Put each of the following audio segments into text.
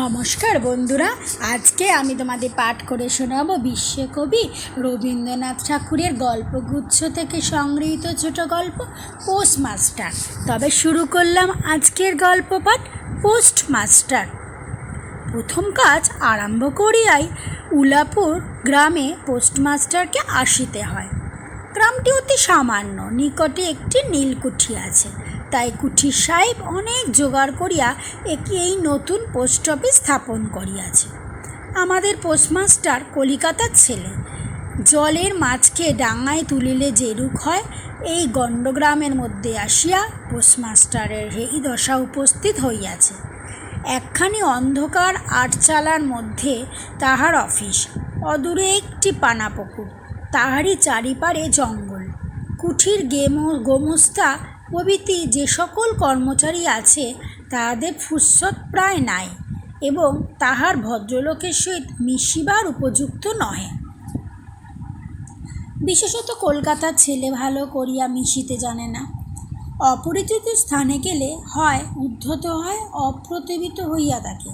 নমস্কার বন্ধুরা, আজকে আমি তোমাদের পাঠ করে শোনাবো বিশ্বকবি রবীন্দ্রনাথ ঠাকুরের গল্পগুচ্ছ থেকে সংগৃহীত ছোট গল্প পোস্টমাস্টার। তবে শুরু করলাম আজকের গল্প পাঠ পোস্টমাস্টার। প্রথম কাজ আরম্ভ করিয়াই উলাপুর গ্রামে পোস্টমাস্টারকে আসিতে হয়। গ্রামটি অতি সামান্য, নিকটে একটি নীলকুঠি আছে, তাই কুঠির সাহেব অনেক জোগাড় করিয়া এই নতুন পোস্ট অফিস স্থাপন করিয়াছে। আমাদের পোস্টমাস্টার কলিকাতার ছেলে। জলের মাছকে ডাঙায় তুলিলে যেরূপ হয়, এই গণ্ডগ্রামের মধ্যে আসিয়া পোস্টমাস্টারের এই দশা উপস্থিত হইয়াছে। একখানি অন্ধকার আটচালার মধ্যে তাহার অফিস, অদূরে একটি পানাপুকুর, তাহারই চারিপারে জঙ্গল। কুঠির গোমস্তা প্রভৃতি যে সকল কর্মচারী আছে, তাহাদের ফুরসত প্রায় নাই এবং তাহার ভদ্রলোকের সহিত মিশিবার উপযুক্ত নহে। বিশেষত কলকাতার ছেলে ভালো করিয়া মিশিতে জানে না। অপরিচিত স্থানে গেলে হয় উদ্ধত, হয় অপ্রতিভূত হইয়া থাকে।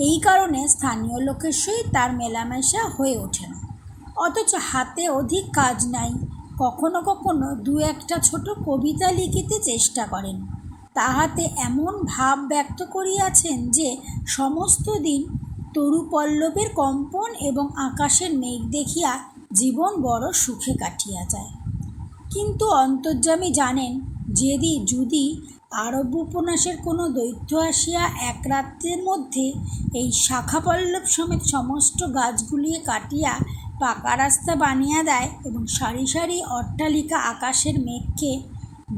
এই কারণে স্থানীয় লোকের সহিত তার মেলামেশা হয়ে ওঠে না। অথচ হাতে অধিক কাজ নাই। কখনো কখনো দু একটা ছোট কবিতা লিখিতে চেষ্টা করেন। তাহাতে এমন ভাব ব্যক্ত করিয়াছেন যে সমস্ত দিন তরুপল্লবের কম্পন এবং আকাশের মেঘ দেখিয়া জীবন বড় সুখে কাটিয়া যায়। কিন্তু অন্তর্যামী জানেন, যদি আরব্য উপন্যাসের কোনো দৈত্য আসিয়া এক রাত্রের মধ্যে এই শাখাপল্লব সমেত সমস্ত গাছগুলিয়ে কাটিয়া পাকা রাস্তা বানিয়া দেয় এবং সারি সারি অট্টালিকা আকাশের মেঘকে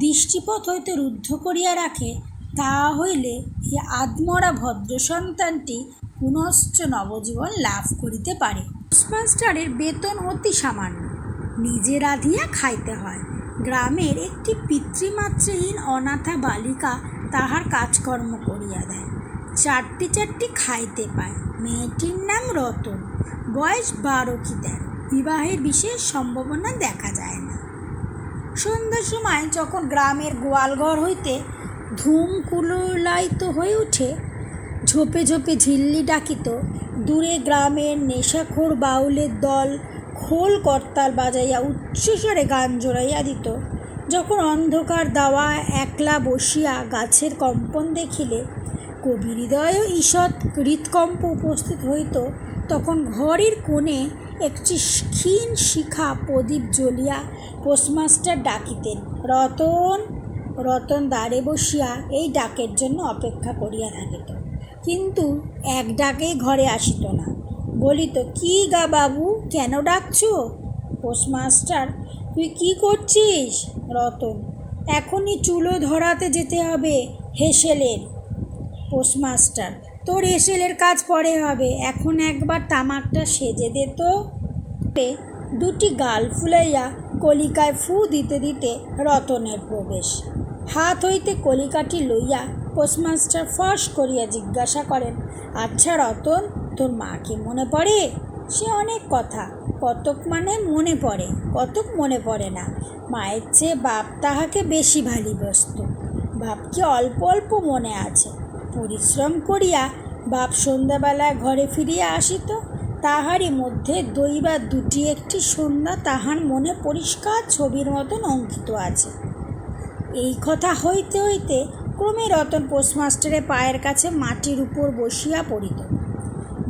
দৃষ্টিপথ হইতে রুদ্ধ করিয়া রাখে, তাহা হইলে এই আধমরা ভদ্র সন্তানটি পুনশ্চ নবজীবন লাভ করিতে পারে। পোস্টমাস্টারের বেতন অতি সামান্য, নিজে রাঁধিয়া খাইতে হয়। গ্রামের একটি পিতৃমাতৃহীন অনাথা বালিকা তাহার কাজকর্ম করিয়া দেয়। চারটি খাইতে পায়। মেয়েটির নাম রতন, বয়স 12 কি 13। বিবাহের বিশেষ সম্ভাবনা দেখা যায় না। সন্ধ্যার সময় যখন গ্রামের গোয়ালঘর হইতে ধূম কুলুলায়িত হয়ে উঠে, ঝোপে ঝোপে ঝিল্লি ডাকিত, দূরে গ্রামের নেশাখোর বাউলের দল খোল করতাল বাজাইয়া উচ্চস্বরে গান জোড়াইয়া দিত, যখন অন্ধকার দাওয়া একলা বসিয়া গাছের কম্পন দেখিলে কবি হৃদয় ঈষৎ হৃৎকম্প উপস্থিত হইত, তখন ঘরের কোণে একটি ক্ষীণ শিখা প্রদীপ জ্বলিয়া পোস্টমাস্টার ডাকিতেন, রতন। রতন দ্বারে বসিয়া এই ডাকের জন্য অপেক্ষা করিয়া থাকিত, কিন্তু এক ডাকেই ঘরে আসিত না। বলিত, কি গা বাবু, কেন ডাকছ? পোস্টমাস্টার, তুই কি করছিস? রতন, এখনই চুলো ধরাতে যেতে হবে হেসেলের। পোস্টমাস্টার, তোর হেসেলের কাজ পরে হবে, এখন একবার তামাকটা সেজে দে তো। দুটি গাল ফুলাইয়া কলিকায় ফু দিতে দিতে রতনের প্রবেশ। হাত হইতে কলিকাটি লইয়া পোস্টমাস্টার ফস করিয়া জিজ্ঞাসা করেন, আচ্ছা রতন, তোর মাকে মনে পড়ে? সে অনেক কথা, কতক মানে মনে পড়ে, কতক মনে পড়ে না। মায়ের চেয়ে বাপ তাহাকে বেশি ভালোবাসত। বাপকে অল্প অল্প মনে আছে। পরিশ্রম করিয়া বাপ সন্ধ্যাবেলায় ঘরে ফিরিয়া আসিত, তাহারই মধ্যে দৈবার দুটি একটি সন্ধ্যা তাহার মনে পরিষ্কার ছবির মতন অঙ্কিত আছে। এই কথা হইতে হইতে ক্রমে রতন পোস্টমাস্টারের পায়ের কাছে মাটির উপর বসিয়া পড়িত।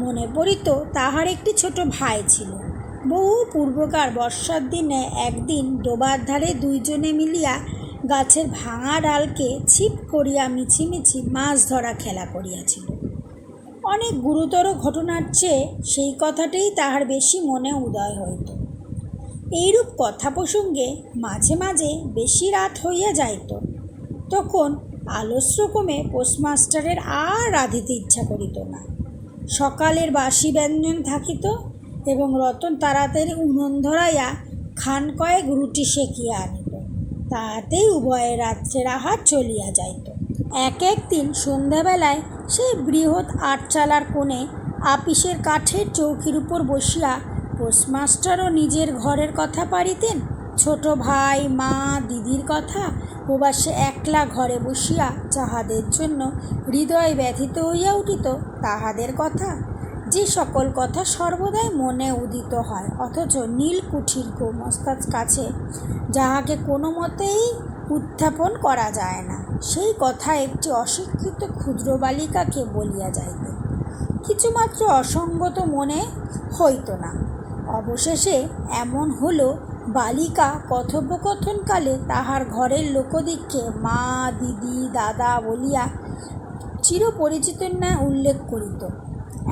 মনে পড়িত তাহার একটি ছোট ভাই ছিল। বহু পূর্বকার বর্ষার দিনে একদিন ডোবার ধারে দুইজনে মিলিয়া গাছের ভাঙা ডালকে ছিপ করিয়া মিছিমিছি মাছ ধরা খেলা করিয়াছিল। অনেক গুরুতর ঘটনার চেয়ে সেই কথাটাই তাহার বেশি মনে উদয় হইত। এইরূপ কথা প্রসঙ্গে মাঝে মাঝে বেশি রাত হইয়া যাইত। তখন আলস্যক্রমে পোস্টমাস্টারের আর রাঁধিতে ইচ্ছা করিত না। সকালের বাসি ব্যঞ্জন থাকিত এবং রতন তাড়াতাড়ি উনুন ধরাইয়া খান কয়েক রুটি সেকিয়া আনিত। তাহাতেই উভয়ের রাত্রের আহার চলিয়া যাইত। একদিন সন্ধ্যাবেলায় সেই বৃহৎ আটচালার কোণে আপিসের কাঠের চৌকির উপর বসিয়া পোস্টমাস্টারও নিজের ঘরের কথা পাড়িতেন, ছোট ভাই, মা, দিদির কথা, প্রবাসে একলা ঘরে বসিয়া যাহাদের জন্য হৃদয় ব্যথিত হইয়া উঠিত তাহাদের কথা, যে সকল কথা সর্বদাই মনে উদিত হয় অথচ নীলকুঠির গোমস্তার কাছে যাহাকে কোনো মতেই উত্থাপন করা যায় না, সেই কথা একটি অশিক্ষিত ক্ষুদ্র বালিকাকে বলিয়া যাইত, কিছুমাত্র অসঙ্গত মনে হইত না। অবশেষে এমন হলো, বালিকা কথোপকথনকালে তাহার ঘরের লোকদিগকে মা, দিদি, দাদা বলিয়া চিরপরিচিত ন্যায় উল্লেখ করিত।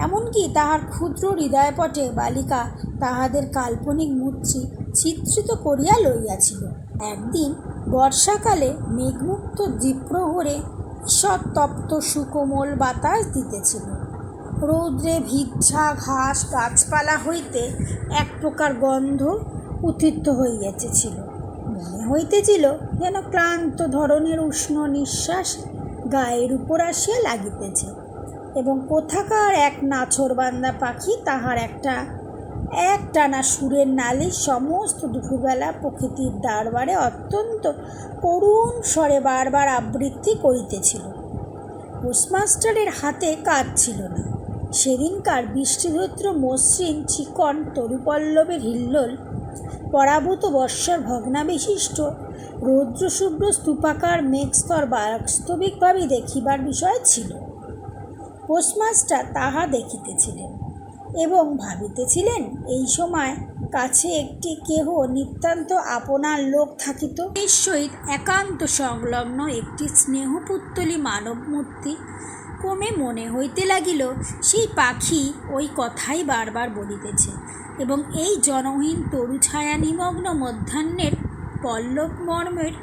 এমনকি তাহার ক্ষুদ্র হৃদয়পটে বালিকা তাহাদের কাল্পনিক মূর্তি চিত্রিত করিয়া লইয়াছিল। একদিন বর্ষাকালে মেঘমুক্ত দ্বীপ্রহরে ঈশ্বরতপ্ত সুকোমল বাতাস দিতেছিল। রৌদ্রে ভিজা ঘাস গাছপালা হইতে এক প্রকার গন্ধ উত্থিত হইয়াছিল। মনে হইতেছিল যেন ক্লান্ত ধরনের উষ্ণ নিঃশ্বাস গায়ের উপর আসিয়া লাগিতেছে, এবং কোথাকার এক নাছোড়বান্দা পাখি তাহার একটানা সুরের নালিশ সমস্ত দুপুরবেলা প্রকৃতির দরবারে অত্যন্ত করুণ স্বরে বারবার আবৃত্তি করিতেছিল। পোস্টমাস্টারের হাতে কাজ ছিল না। সেদিনকার বৃষ্টিধৌত মসৃণ চিকন তরুপল্লবের হিল্লোল পরাভূত বর্ষার ভগ্নাবিশিষ্ট রৌদ্রশুভ্র স্তূপাকার মেঘস্তর বাস্তবিকভাবেই দেখিবার বিষয় ছিল। পোস্টমাস্টার তাহা দেখিতেছিলেন এবং ভাবিতেছিলেন, এই সময় কাছে একটি কেহ নিতান্ত আপনার লোক থাকিত, এর সহিত একান্ত সংলগ্ন একটি স্নেহপুত্তলী মানব মূর্তি। ক্রমে মনে হইতে লাগিল, সেই পাখি ওই কথাই বারবার বলিতেছে, এবং এই জনহীন তরুছায়া নিমগ্ন মধ্যাহ্নের পল্লব মর্মের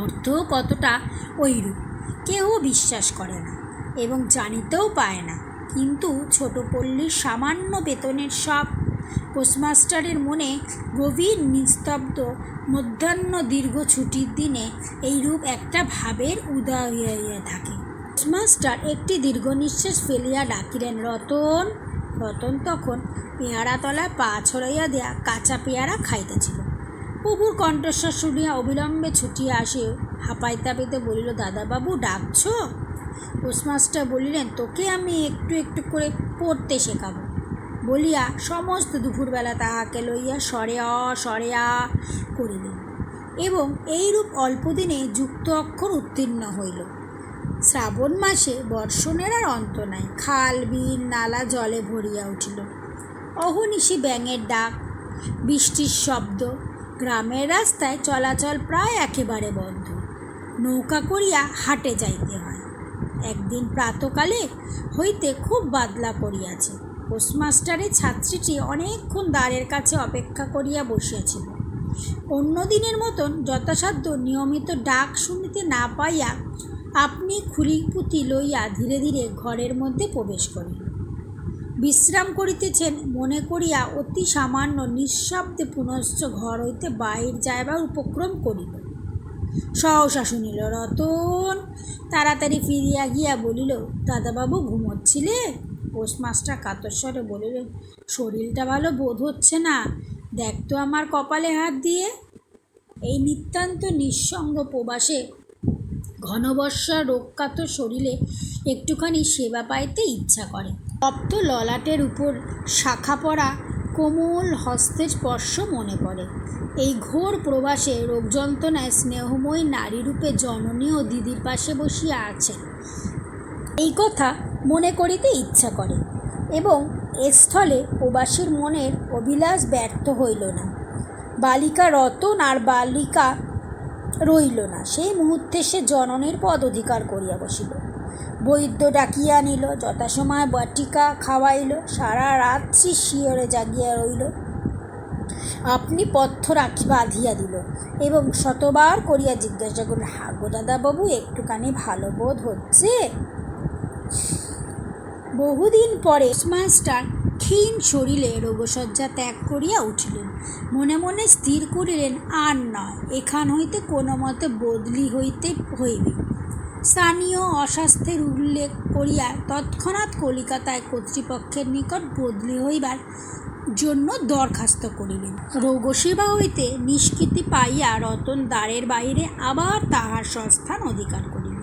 অর্থ কতটা ঐরূপ কেহ বিশ্বাস করে না এবং জানিতেও পায় না। কিন্তু ছোট পল্লীর সামান্য বেতনের সব পোস্টমাস্টারের মনে গভীর নিস্তব্ধ মধ্যাহ্ন দীর্ঘ ছুটির দিনে এইরূপ একটা ভাবের উদয় হইয়া থাকে। পোস্টমাস্টার একটি দীর্ঘ নিঃশ্বাস ফেলিয়া ডাকিলেন, রতন। রতন তখন পেয়ারাতলায় পা ছড়াইয়া দেয়া কাঁচা পেয়ারা খাইতেছিল। প্রভুর কণ্ঠস্বর শুনিয়া অবিলম্বে ছুটিয়া আসে হাঁপাইতে হাঁপাইতে বলিল, দাদাবাবু ডাকছ? পোস্টমাস্টার বলিলেন, তোকে আমি একটু একটু করে পড়তে শেখাবো বলিয়া সমস্ত দুপুরবেলা তাহাকে লইয়া স্বরে আ করিলেন, এবং এইরূপ অল্পদিনে যুক্ত অক্ষর উত্তীর্ণ হইল। শ্রাবণ মাসে বর্ষণের আর অন্ত নাই। খাল, বিল, নালা জলে ভরিয়া উঠিল। অহর্নিশি ব্যাঙের ডাক, বৃষ্টির শব্দ। গ্রামের রাস্তায় চলাচল প্রায় একেবারে বন্ধ। নৌকা করিয়া হাটে যাইতে হয়। একদিন প্রাতকালে হইতে খুব বাদলা করিয়াছে। পোস্টমাস্টারের ছাত্রীটি অনেকক্ষণ দ্বারের কাছে অপেক্ষা করিয়া বসিয়াছিল। অন্য দিনের মতন যথাসাধ্য নিয়মিত ডাক শুনিতে না পাইয়া আপনি খুলিপুতি লইয়া ধীরে ধীরে ঘরের মধ্যে প্রবেশ করিল। বিশ্রাম করিতেছেন মনে করিয়া অতি সামান্য নিঃশব্দে পুনশ্চ ঘর হইতে বাহির যাইবার উপক্রম করিল। সহসা শুনিল, রতন। তাড়াতাড়ি ফিরিয়া গিয়া বলিল, দাদাবাবু ঘুমোচ্ছিলে? পোস্টমাস্টার কাতরস্বরে বলিলেন, শরীরটা ভালো বোধ হচ্ছে না, দেখ তো আমার কপালে হাত দিয়ে। এই নিতান্ত নিঃসঙ্গ প্রবাসে ঘনবর্ষা রোগকাতর শরীরে একটুখানি সেবা পাইতে ইচ্ছা করে। তপ্ত ললাটের উপর শাখা পড়া কোমল হস্তের স্পর্শ মনে পড়ে। এই ঘোর প্রবাসে রোগযন্ত্রণায় স্নেহময়ী নারীরূপে জননী ও দিদির পাশে বসিয়া আছেন, এই কথা মনে করিতে ইচ্ছা করে, এবং এস্থলে প্রবাসীর মনের অভিলাষ ব্যর্থ হইল না। বালিকা রতন আর বালিকা রইল না। সেই মুহূর্তে সে জননীর পদ অধিকার করিয়া বসিল। বৈদ্য ডাকিয়া আনিল, যথাসময়ে বটিকা খাওয়াইল, সারা রাত্রি শিয়রে জাগিয়া রইল। আপনি পথ্য বাঁধিয়া দিল এবং শতবার করিয়া জিজ্ঞাসা করল, হাগো দাদাবাবু, একটুখানি ভালো বোধ হচ্ছে? বহুদিন পরে পোস্টমাস্টার ক্ষীণ শরীরে রোগশয্যা ত্যাগ করিয়া উঠিলেন। মনে মনে স্থির করিলেন, আর নয়, এখান হইতে কোনো মতে বদলি হইতে হইবে। স্থানীয় অস্বাস্থ্যের উল্লেখ করিয়া তৎক্ষণাৎ কলিকাতায় কর্তৃপক্ষের নিকট বদলি হইবার জন্য দরখাস্ত করিলেন। রোগসেবা হইতে নিষ্কৃতি পাইয়া রতন দ্বারের বাহিরে আবার তাহার স্বস্থান অধিকার করিল,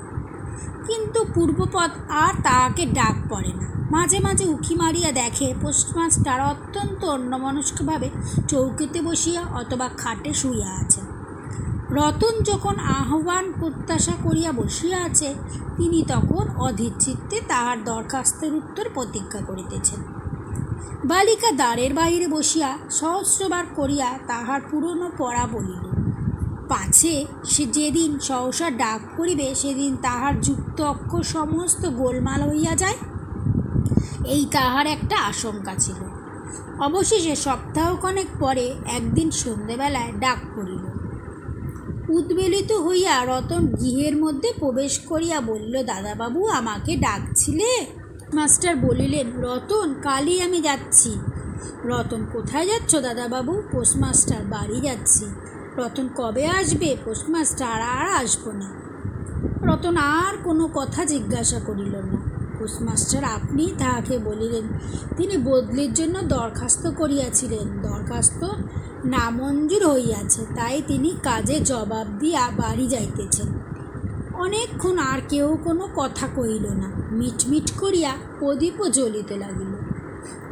কিন্তু পূর্বপদ আর তাহাকে ডাক পড়ে না। মাঝে মাঝে উঁকি মারিয়া দেখে পোস্টমাস্টার অত্যন্ত অন্যমনস্কভাবে চৌকিতে বসিয়া অথবা খাটে শুইয়া আছে। রতন যখন আহ্বান প্রত্যাশা করিয়া বসিয়া আছে, তিনি তখন অধীর চিত্তে তাহার দরখাস্তের উত্তর প্রতীক্ষা করিতেছেন। বালিকা দ্বারের বাহিরে বসিয়া সহস্রবার করিয়া তাহার পুরনো পড়া বলিল, পাছে সে যেদিন সহসা ডাক করিবে সেদিন তাহার যুক্ত অক্ষর সমস্ত গোলমাল হইয়া যায়, এই তাহার একটা আশঙ্কা ছিল। অবশেষে সপ্তাহখানেক পরে একদিন সন্ধ্যেবেলায় ডাক পড়িল। উদ্বেলিত হইয়া রতন গৃহের মধ্যে প্রবেশ করিয়া বলিল, দাদাবাবু আমাকে ডাকছিলে? মাস্টার বলিলেন, রতন, কালই আমি যাচ্ছি। রতন, কোথায় যাচ্ছ দাদাবাবু? পোস্টমাস্টার, বাড়ি যাচ্ছি। রতন, কবে আসবে? পোস্টমাস্টার, আর আসবো না। রতন আর কোনো কথা জিজ্ঞাসা করিল না। পোস্টমাস্টার আপনি তাহাকে বলিলেন তিনি বদলির জন্য দরখাস্ত করিয়াছিলেন, দরখাস্ত নামঞ্জুর হইয়াছে, তাই তিনি কাজে জবাব দিয়া বাড়ি যাইতেছেন। অনেকক্ষণ আর কেউ কোনো কথা কহিল না। মিটমিট করিয়া প্রদীপও জ্বলিতে লাগিল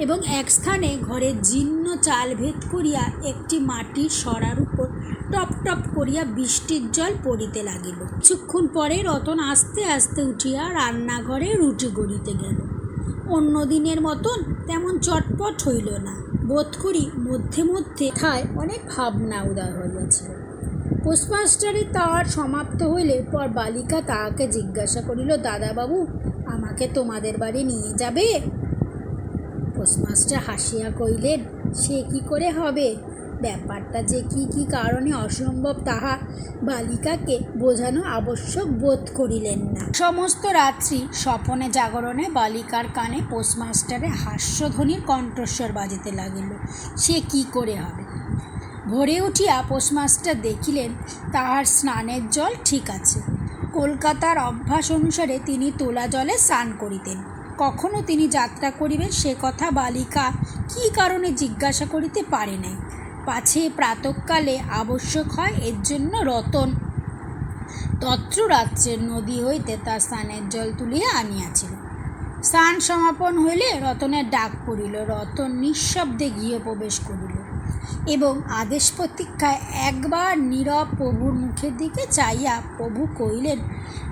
এবং এক স্থানে ঘরের জীর্ণ চাল ভেদ করিয়া একটি মাটির সরার উপর টপ টপ করিয়া বৃষ্টির জল পড়িতে লাগিল। কিছুক্ষণ পরে রতন আস্তে আস্তে উঠিয়া রান্নাঘরে রুটি গড়িতে গেল। অন্য দিনের মতন তেমন চটপট হইল না। বোধ করি মধ্যে মধ্যে ঠায় অনেক ভাবনা উদয় হইয়াছিল। পোস্টমাস্টারের তাহার সমাপ্ত হইলে পর বালিকা তাহাকে জিজ্ঞাসা করিল, দাদাবাবু আমাকে তোমাদের বাড়ি নিয়ে যাবে? পোস্টমাস্টার হাসিয়া কহিলেন, সে কি করে হবে? ব্যাপারটা যে কি কারণে অসম্ভব তাহা বালিকাকে বোঝানো আবশ্যক বোধ করিলেন না। সমস্ত রাত্রি স্বপনে জাগরণে বালিকার কানে পোস্টমাস্টারের হাস্যধ্বনির কণ্ঠস্বর বাজিতে লাগিল। সে কি করে হবে? ভোরে উঠিয়া পোস্টমাস্টার দেখিলেন তাহার স্নানের জল ঠিক আছে। কলকাতার অভ্যাস অনুসারে তিনি তোলা জলে স্নান করিতেন। কখনো তিনি যাত্রা করিবেন সে কথা বালিকা কি কারণে জিজ্ঞাসা করিতে পারে নাই। পাছে প্রাতঃকালে আবশ্যক হয়, এর জন্য রতন তত্র রাত্রের নদী হইতে তার স্নানের জল তুলিয়া আনিয়াছিল। স্নান সমাপন হইলে রতনের ডাক পড়িল। রতন নিঃশব্দে গৃহে প্রবেশ করিল এবং আদেশ প্রতীক্ষায় একবার নীরব প্রভুর মুখের দিকে চাইয়া প্রভু কহিলেন,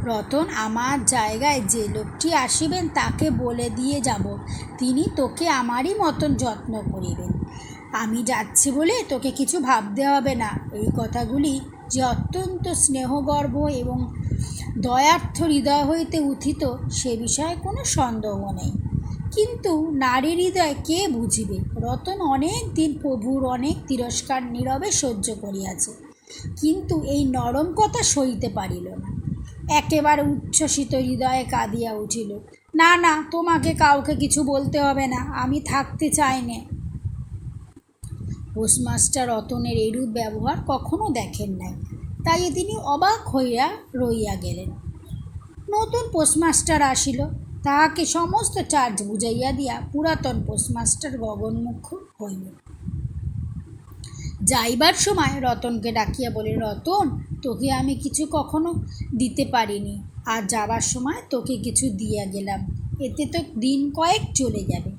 রতন, আমার জায়গায় যে লোকটি আসিবেন তাকে বলে দিয়ে যাব, তিনি তোকে আমারই মতন যত্ন করিবেন। আমি যাচ্ছি বলে তোকে কিছু ভাবতে হবে না। এই কথাগুলি যে অত্যন্ত স্নেহগর্ভ এবং দয়ার্থ হৃদয় হইতে উত্থিত সে বিষয়ে কোনো সন্দেহ নেই। কিন্তু নারীর হৃদয় কে বুঝিবে? রতন অনেক দিন প্রভুর অনেক তিরস্কার নীরবে সহ্য করিয়াছে, কিন্তু এই নরম কথা সইতে পারিল না। একেবারে উচ্ছ্বসিত হৃদয়ে কাঁদিয়া উঠিল, না না, তোমাকে কাউকে কিছু বলতে হবে না, আমি থাকতে চাই না। পোস্টমাস্টার রতনের এরূপ ব্যবহার কখনো দেখেন নাই, তাই তিনি অবাক হইয়া রইয়া গেলেন। নতুন পোস্টমাস্টার আসিল, তাহাকে সমস্ত চার্জ বুঝাইয়া দিয়া পুরাতন পোস্টমাস্টার গগনমুখ হইল। যাইবার সময় রতনকে ডাকিয়া বলে, রতন, তোকে আমি কিছু কখনো দিতে পারিনি, আর যাবার সময় তোকে কিছু দিয়া গেলাম, এতে তো দিন কয়েক চলে যাবে।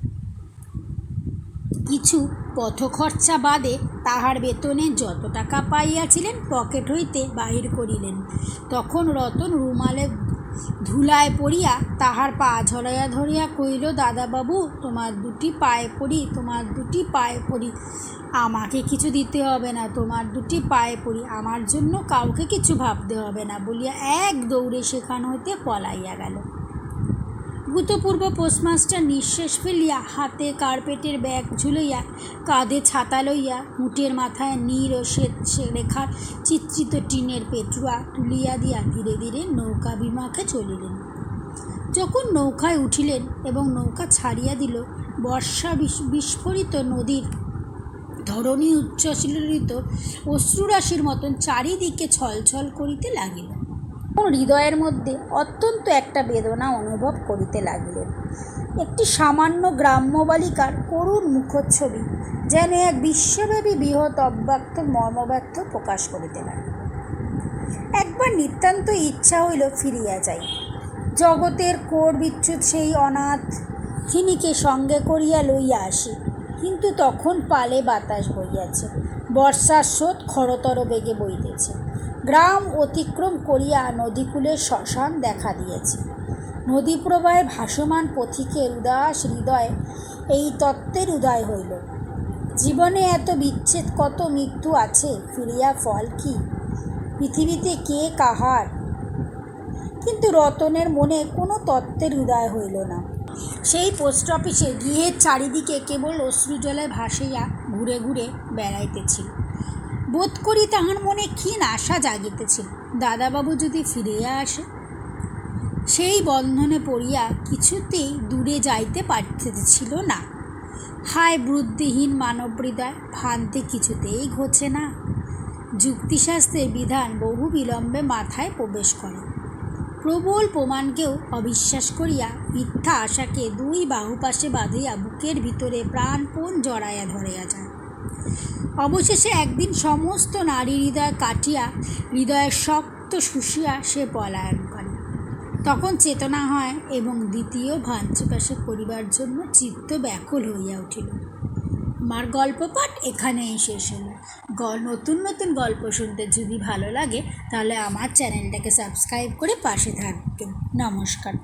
কিছু পথখরচা বাদে তাহার বেতনে যত টাকা পাইয়াছিলেন পকেট হইতে বাহির করিলেন। তখন রতন রুমালে ধুলায় পড়িয়া তাহার পা ঝরাইয়া ধরিয়া কহিল, দাদাবাবু, তোমার দুটি পায়ে পড়ি, তোমার দুটি পায়ে পড়ি, আমাকে কিছু দিতে হবে না, তোমার দুটি পায়ে পড়ি, আমার জন্য কাউকে কিছু ভাবতে হবে না বলিয়া এক দৌড়ে সেখান হইতে পলাইয়া গেল। ভূতপূর্ব পোস্টমাস্টার নিঃশ্বাস ফেলিয়া হাতে কার্পেটের ব্যাগ ঝুলাইয়া কাঁধে ছাতা লইয়া মুঠের মাথায় নীল ও শ্বেত রেখার চিত্রিত টিনের পেটুয়া তুলিয়া দিয়া ধীরে ধীরে নৌকা বিমাকে চলিলেন। যখন নৌকায় উঠিলেন এবং নৌকা ছাড়িয়া দিল, বর্ষা বিস্ফোরিত নদীর ধরণী উচ্ছ্বসিত অশ্রুরাশির মতন চারিদিকে ছলছল করিতে লাগিল। হৃদয়ের মধ্যে অত্যন্ত একটা বেদনা অনুভব করিতে লাগিলেন। একটি সামান্য গ্রাম্য বালিকার করুণ মুখচ্ছবি যেন এক বিশ্বব্যাপী বৃহৎ অব্যক্ত মর্মব্যর্থ প্রকাশ করিতে লাগিল। একবার নিতান্ত ইচ্ছা হইল ফিরিয়া যাই, জগতের কোর বিচ্যুত সেই অনাথ খিনিকে সঙ্গে করিয়া লইয়া আসি। কিন্তু তখন পালে বাতাস বইয়াছে, বর্ষার স্রোত খরতর বেগে বইতেছে। গ্রাম অতিক্রম করিয়া নদীকূলের শ্মশান দেখা দিয়েছে। নদী প্রবাহে ভাসমান পথিকের উদাস হৃদয়ে এই তত্ত্বের উদয় হইল, জীবনে এত বিচ্ছেদ, কত মৃত্যু আছে, ফিরিয়া ফল কি? পৃথিবীতে কে কাহার? কিন্তু রতনের মনে কোনো তত্ত্বের উদয় হইল না। সেই পোস্ট অফিসে গৃহের চারিদিকে কেবল অশ্রুজলে ভাসিয়া ঘুরে ঘুরে বেড়াইতেছিল। বোধ করি তাহার মনে ক্ষীণ আশা জাগিতেছিল, দাদাবাবু যদি ফিরিয়া আসে। সেই বন্ধনে পড়িয়া কিছুতেই দূরে যাইতে পারিতেছিল না। হায় বুদ্ধিহীন মানব হৃদয়, ভ্রান্তি কিছুতেই ঘোচে না। যুক্তিশাস্ত্রের বিধান বহু বিলম্বে মাথায় প্রবেশ করে। প্রবল প্রমাণকেও অবিশ্বাস করিয়া মিথ্যা আশাকে দুই বাহুপাশে বাঁধিয়া বুকের ভিতরে প্রাণপণ জড়াইয়া ধরিয়া যায়। অবশেষে একদিন সমস্ত নারী হৃদয় কাটিয়া হৃদয়ের শক্ত শুষিয়া সে পলায়ন করে। তখন চেতনা হয় এবং দ্বিতীয় ভাঞ্চিপাশে করিবার জন্য চিত্ত ব্যাকুল হইয়া উঠিল। আমার গল্প পাঠ এখানেই শেষ হলো। নতুন নতুন গল্প শুনতে যদি ভালো লাগে তাহলে আমার চ্যানেলটাকে সাবস্ক্রাইব করে পাশে থাকবেন। নমস্কার।